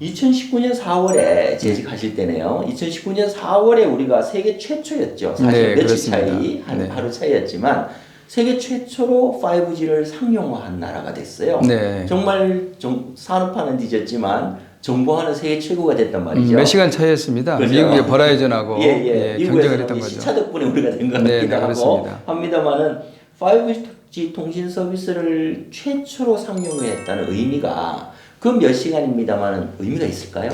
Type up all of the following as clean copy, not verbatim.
2019년 4월에 재직하실 때네요. 2019년 4월에 우리가 세계 최초였죠. 사실 며칠 차이, 하루 차이였지만 세계 최초로 5G를 상용화한 나라가 됐어요. 정말 산업화는 뒤졌지만 정보화는 세계 최고가 됐단 말이죠. 몇 시간 차이였습니다. 그렇죠? 미국의 버라이즌하고 경쟁을 했던 거죠. 시차 덕분에 우리가 된 것 같기도 하고 합니다만은 5G 통신 서비스를 최초로 상용화했다는 의미가 그 몇 시간입니다만은 의미가 있을까요?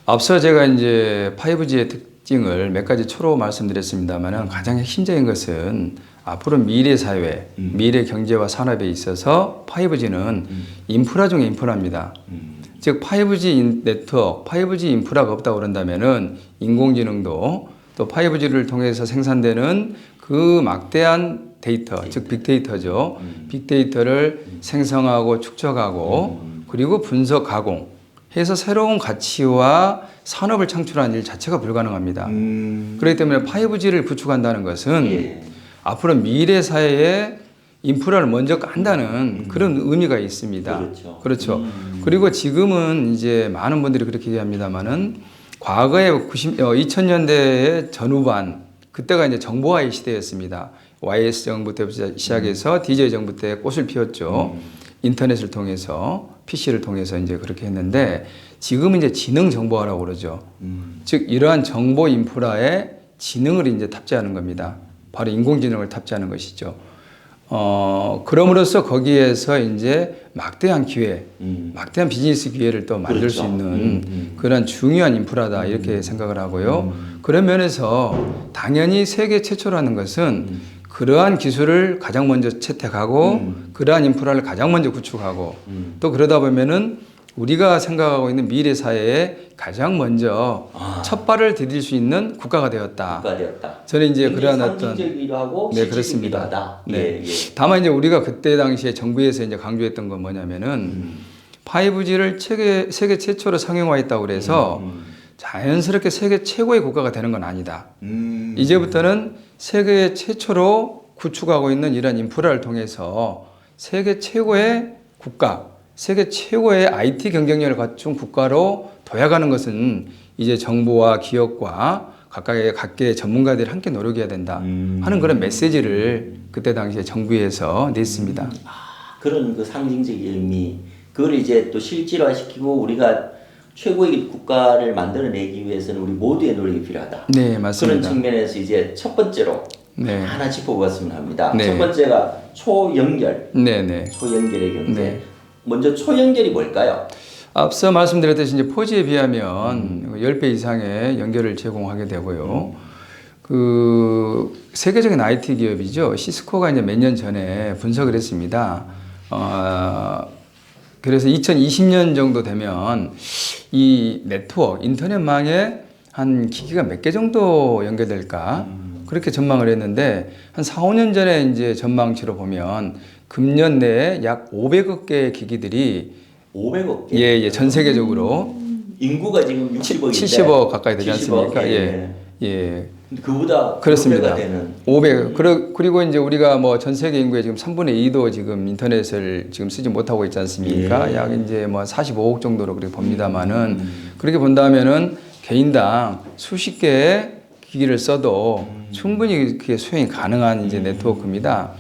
앞서 제가 이제 5G의 특징을 몇 가지 초로 말씀드렸습니다만은 가장 핵심적인 것은 앞으로 미래 사회, 미래 경제와 산업에 있어서 5G는 인프라 중에 인프라입니다. 즉 5G 네트워크, 5G 인프라가 없다고 그런다면은 인공지능도 또 5G를 통해서 생산되는 그 막대한 데이터, 즉 빅데이터죠. 빅데이터를 생성하고 축적하고 그리고 분석, 가공해서 새로운 가치와 산업을 창출하는 일 자체가 불가능합니다. 그렇기 때문에 5G를 구축한다는 것은 앞으로 미래 사회에 인프라를 먼저 깐다는 그런 의미가 있습니다. 그렇죠. 그리고 지금은 이제 많은 분들이 그렇게 얘기합니다만은 과거에 2000년대의 전후반 그때가 이제 정보화의 시대였습니다. YS 정부 때부터 시작해서 DJ 정부 때 꽃을 피웠죠. 인터넷을 통해서 PC를 통해서 이제 그렇게 했는데 지금은 이제 지능 정보화라고 그러죠. 즉 이러한 정보 인프라에 지능을 이제 탑재하는 겁니다. 바로 인공지능을 탑재하는 것이죠. 그럼으로써 거기에서 이제 막대한 기회, 막대한 비즈니스 기회를 또 만들 수 있는 그런 중요한 인프라다 이렇게 생각을 하고요. 그런 면에서 당연히 세계 최초라는 것은 그러한 기술을 가장 먼저 채택하고 그러한 인프라를 가장 먼저 구축하고 또 그러다 보면은 우리가 생각하고 있는 미래 사회에 가장 먼저 첫 발을 디딜 수 있는 국가가 되었다. 저는 이제 그러한 어떤 그렇습니다. 하다. 다만 이제 우리가 그때 당시에 정부에서 이제 강조했던 건 뭐냐면은 5G를 세계 최초로 상용화했다고 그래서 자연스럽게 세계 최고의 국가가 되는 건 아니다. 이제부터는 세계 최초로 구축하고 있는 이런 인프라를 통해서 세계 최고의 국가, 세계 최고의 IT 경쟁력을 갖춘 국가로 도약하는 것은 이제 정부와 기업과 각계의 전문가들이 함께 노력해야 된다 하는 그런 메시지를 그때 당시에 정부에서 냈습니다. 그런 그 상징적인 의미, 그걸 이제 또 실질화시키고 우리가 최고의 국가를 만들어내기 위해서는 우리 모두의 노력이 필요하다. 네, 맞습니다. 그런 측면에서 이제 첫 번째로 하나 짚어보았으면 합니다. 첫 번째가 초연결. 초연결의 경제. 먼저 초연결이 뭘까요? 앞서 말씀드렸듯이 이제 4G에 비하면 10배 이상의 연결을 제공하게 되고요. 그 세계적인 IT 기업이죠. 시스코가 이제 몇 년 전에 분석을 했습니다. 그래서 2020년 정도 되면 이 네트워크, 인터넷망에 한 기기가 몇 개 정도 연결될까? 그렇게 전망을 했는데 한 4, 5년 전에 이제 전망치로 보면 금년 내에 약 500억 개의 기기들이 500억 개? 전 세계적으로 인구가 지금 60억인데 70억 가까이 되지 않습니까? 그보다 그렇습니다. 5배가 되는 500. 그리고 이제 우리가 뭐 전 세계 인구의 지금 3분의 2도 지금 인터넷을 지금 쓰지 못하고 있지 않습니까? 약 이제 뭐 45억 정도로 그렇게 봅니다만은 그렇게 본다면은 개인당 수십 개의 기기를 써도 충분히 그게 수행이 가능한 이제 네트워크입니다.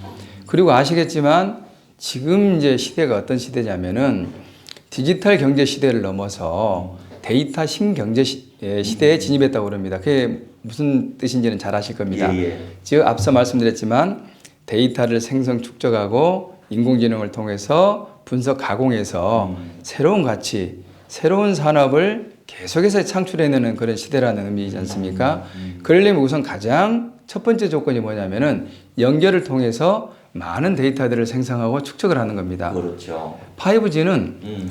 그리고 아시겠지만 지금 이제 시대가 어떤 시대냐면은 디지털 경제 시대를 넘어서 데이터 신경제 시대에 진입했다고 그럽니다. 그게 무슨 뜻인지는 잘 아실 겁니다. 즉 앞서 말씀드렸지만 데이터를 생성 축적하고 인공지능을 통해서 분석 가공해서 새로운 가치, 새로운 산업을 계속해서 창출해내는 그런 시대라는 의미이지 않습니까? 그러려면 우선 가장 첫 번째 조건이 뭐냐면은 연결을 통해서 많은 데이터들을 생성하고 축적을 하는 겁니다. 그렇죠. 5G는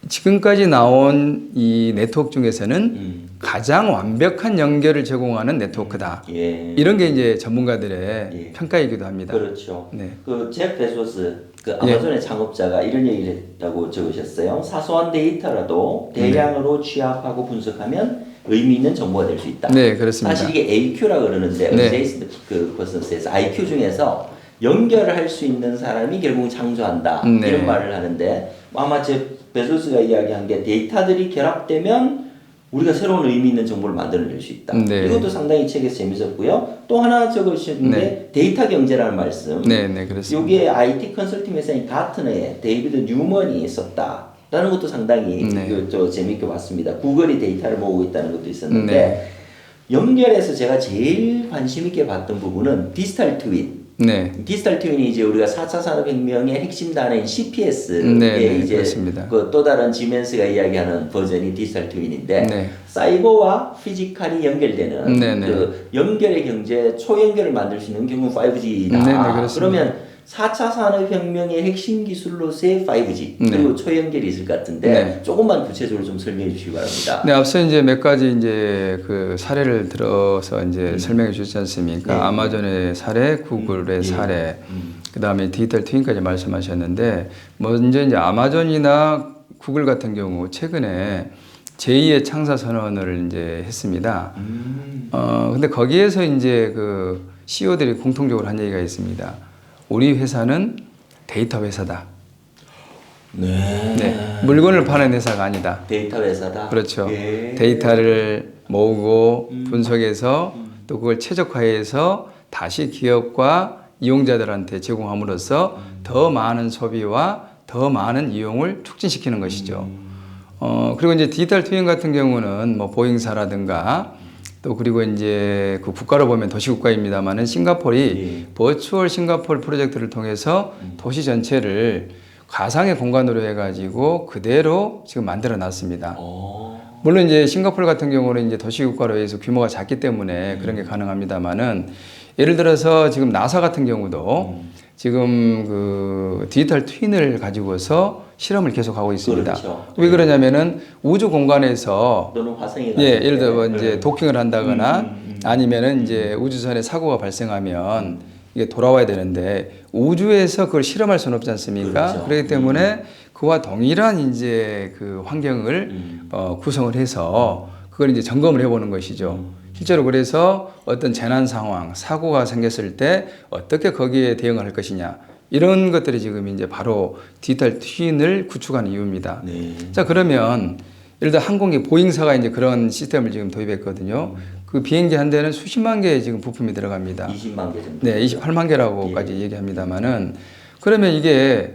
지금까지 나온 이 네트워크 중에서는 가장 완벽한 연결을 제공하는 네트워크다. 이런 게 이제 전문가들의 평가이기도 합니다. 그렇죠. 그 제프 베조스 그 아마존의 창업자가 이런 얘기를 했다고 적으셨어요. 사소한 데이터라도 대량으로 취합하고 분석하면 의미 있는 정보가 될 수 있다. 네, 그렇습니다. 사실 이게 AQ라고 그러는데 제이슨 그 퍼슨스에서 IQ 중에서 연결을 할 수 있는 사람이 결국 창조한다. 이런 말을 하는데 아마 제 베조스가 이야기한 게 데이터들이 결합되면 우리가 새로운 의미 있는 정보를 만들어낼 수 있다. 네. 이것도 상당히 책에서 재밌었고요. 또 하나 적으셨는데 네. 데이터 경제라는 말씀. 네, 네, 그렇습니다. 이게 IT 컨설팅 회사인 가트너의 데이비드 뉴먼이 썼다라는 것도 상당히 네. 또 재밌게 봤습니다. 구글이 데이터를 모으고 있다는 것도 있었는데 네. 연결해서 제가 제일 관심 있게 봤던 부분은 디지털 트윈. 네. 디지털 트윈이 이제 우리가 4차 산업혁명의 핵심 단어인 CPS에 네, 이제 그렇습니다. 그 또 다른 지멘스가 이야기하는 버전이 디지털 트윈인데 네. 사이버와 피지컬이 연결되는 네, 네. 그 연결의 경제 초연결을 만들 수 있는 경우 5G다. 네, 네, 그렇습니다. 그러면 4차 산업혁명의 핵심 기술로서의 5G 네. 그리고 초연결이 있을 것 같은데 네. 조금만 구체적으로 좀 설명해 주시기 바랍니다. 네, 앞서 이제 몇 가지 이제 그 사례를 들어서 이제 설명해 주셨지 않습니까? 네. 아마존의 사례, 구글의 사례, 그 다음에 디지털 트윈까지 말씀하셨는데, 먼저 이제 아마존이나 구글 같은 경우 최근에 제2의 창사 선언을 이제 했습니다. 근데 거기에서 이제 그 CEO들이 공통적으로 한 얘기가 있습니다. 우리 회사는 데이터 회사다. 네. 네, 물건을 파는 회사가 아니다. 데이터 회사다. 그렇죠. 예. 데이터를 모으고 분석해서 또 그걸 최적화해서 다시 기업과 이용자들한테 제공함으로써 더 많은 소비와 더 많은 이용을 촉진시키는 것이죠. 그리고 이제 디지털 트윈 같은 경우는 뭐 보잉사라든가 또 그리고 이제 그 국가로 보면 도시국가입니다만은 싱가포르이 버추얼 싱가포르 프로젝트를 통해서 도시 전체를 가상의 공간으로 해가지고 그대로 지금 만들어 놨습니다. 물론 이제 싱가포르 같은 경우는 이제 도시국가로 해서 규모가 작기 때문에 그런 게 가능합니다만은 예를 들어서 지금 나사 같은 경우도 지금 그 디지털 트윈을 가지고서 실험을 계속하고 있습니다. 그렇죠. 왜 그러냐면은 우주 공간에서 또는 화성에 예, 예를 들어 이제 도킹을 한다거나 아니면은 이제 우주선에 사고가 발생하면 이게 돌아와야 되는데 우주에서 그걸 실험할 수는 없지 않습니까? 그렇죠. 그렇기 때문에 그와 동일한 이제 그 환경을 구성을 해서 그걸 이제 점검을 해보는 것이죠. 실제로 그래서 어떤 재난 상황, 사고가 생겼을 때 어떻게 거기에 대응을 할 것이냐. 이런 것들이 지금 이제 바로 디지털 트윈을 구축하는 이유입니다. 네. 자, 그러면 예를 들어 항공기 보잉사가 이제 그런 시스템을 지금 도입했거든요. 그 비행기 한 대는 수십만 개의 지금 부품이 들어갑니다. 20만 개 정도. 네, 28만 개라고까지 얘기합니다만은 그러면 이게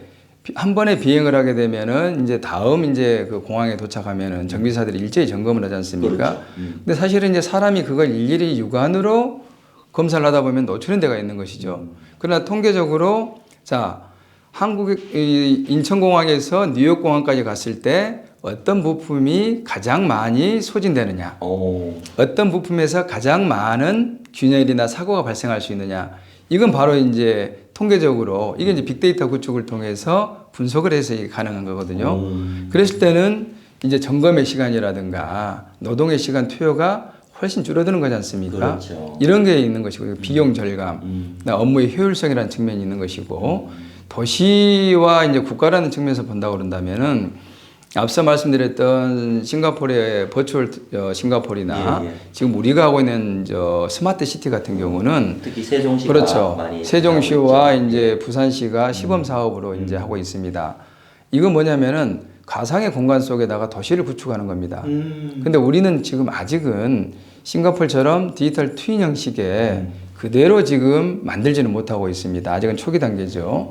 한 번에 비행을 하게 되면은 이제 다음 이제 그 공항에 도착하면은 정비사들이 일제히 점검을 하지 않습니까? 그렇죠. 근데 사실은 이제 사람이 그걸 일일이 육안으로 검사를 하다 보면 놓치는 데가 있는 것이죠. 그러나 통계적으로 자, 한국의 인천공항에서 뉴욕공항까지 갔을 때 어떤 부품이 가장 많이 소진되느냐, 어떤 부품에서 가장 많은 균열이나 사고가 발생할 수 있느냐, 이건 바로 이제 통계적으로 이게 이제 빅데이터 구축을 통해서 분석을 해서 이게 가능한 거거든요. 그랬을 때는 이제 점검의 시간이라든가 노동의 시간 투여가 훨씬 줄어드는 거지 않습니까? 그렇죠. 이런 게 있는 것이고 비용 절감, 업무의 효율성이라는 측면이 있는 것이고 도시와 이제 국가라는 측면에서 본다고 그런다면은 앞서 말씀드렸던 싱가포르의 버추얼 싱가포르나 지금 우리가 하고 있는 저 스마트 시티 같은 경우는 특히 세종시가 그렇죠. 많이 세종시와 이제 부산시가 시범 사업으로 이제 하고 있습니다. 이건 뭐냐면은 가상의 공간 속에다가 도시를 구축하는 겁니다. 근데 우리는 지금 아직은 싱가포르처럼 디지털 트윈 형식의 그대로 지금 만들지는 못하고 있습니다. 아직은 초기 단계죠.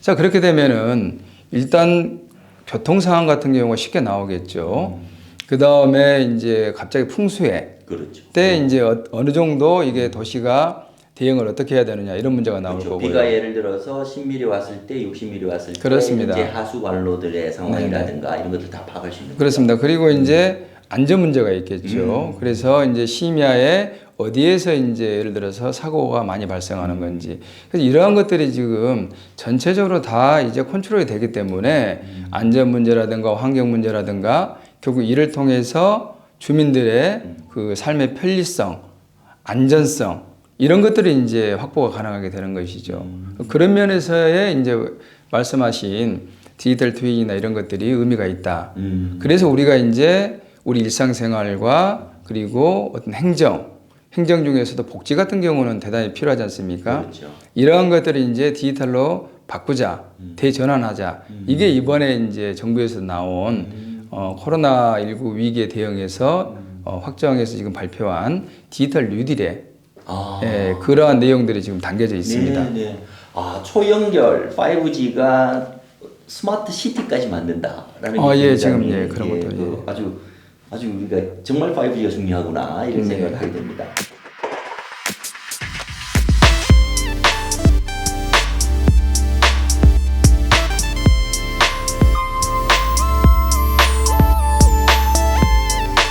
자, 그렇게 되면은 일단 교통 상황 같은 경우가 쉽게 나오겠죠. 그 다음에 이제 갑자기 풍수해 그렇죠. 때 이제 어느 정도 이게 도시가 대응을 어떻게 해야 되느냐 이런 문제가 나올 그렇죠. 거고요. 비가 예를 들어서 10mm 왔을 때, 60mm 왔을 때 그렇습니다. 이제 하수 관로들의 상황이라든가 이런 것들 다 파악할 수 있는 그렇습니다. 그리고 이제 안전 문제가 있겠죠. 그래서 이제 심야에 어디에서 이제 예를 들어서 사고가 많이 발생하는 건지. 그래서 이러한 것들이 지금 전체적으로 다 이제 컨트롤이 되기 때문에 안전 문제라든가 환경 문제라든가 결국 이를 통해서 주민들의 그 삶의 편리성, 안전성 이런 것들이 이제 확보가 가능하게 되는 것이죠. 그런 면에서의 이제 말씀하신 디지털 트윈이나 이런 것들이 의미가 있다. 그래서 우리가 이제 우리 일상생활과 그리고 어떤 행정 중에서도 복지 같은 경우는 대단히 필요하지 않습니까? 그렇죠. 이러한 것들이 이제 디지털로 바꾸자, 대전환하자. 이게 이번에 이제 정부에서 나온 코로나19 위기에 대응해서 확정해서 지금 발표한 디지털 뉴딜에 예, 그러한 내용들이 지금 담겨져 있습니다. 네. 아, 초연결 5G가 스마트 시티까지 만든다라는 게 예, 굉장히, 지금 예, 그런 것도 아주 우리가 정말 5G가 중요하구나 이런 생각을 하게 됩니다.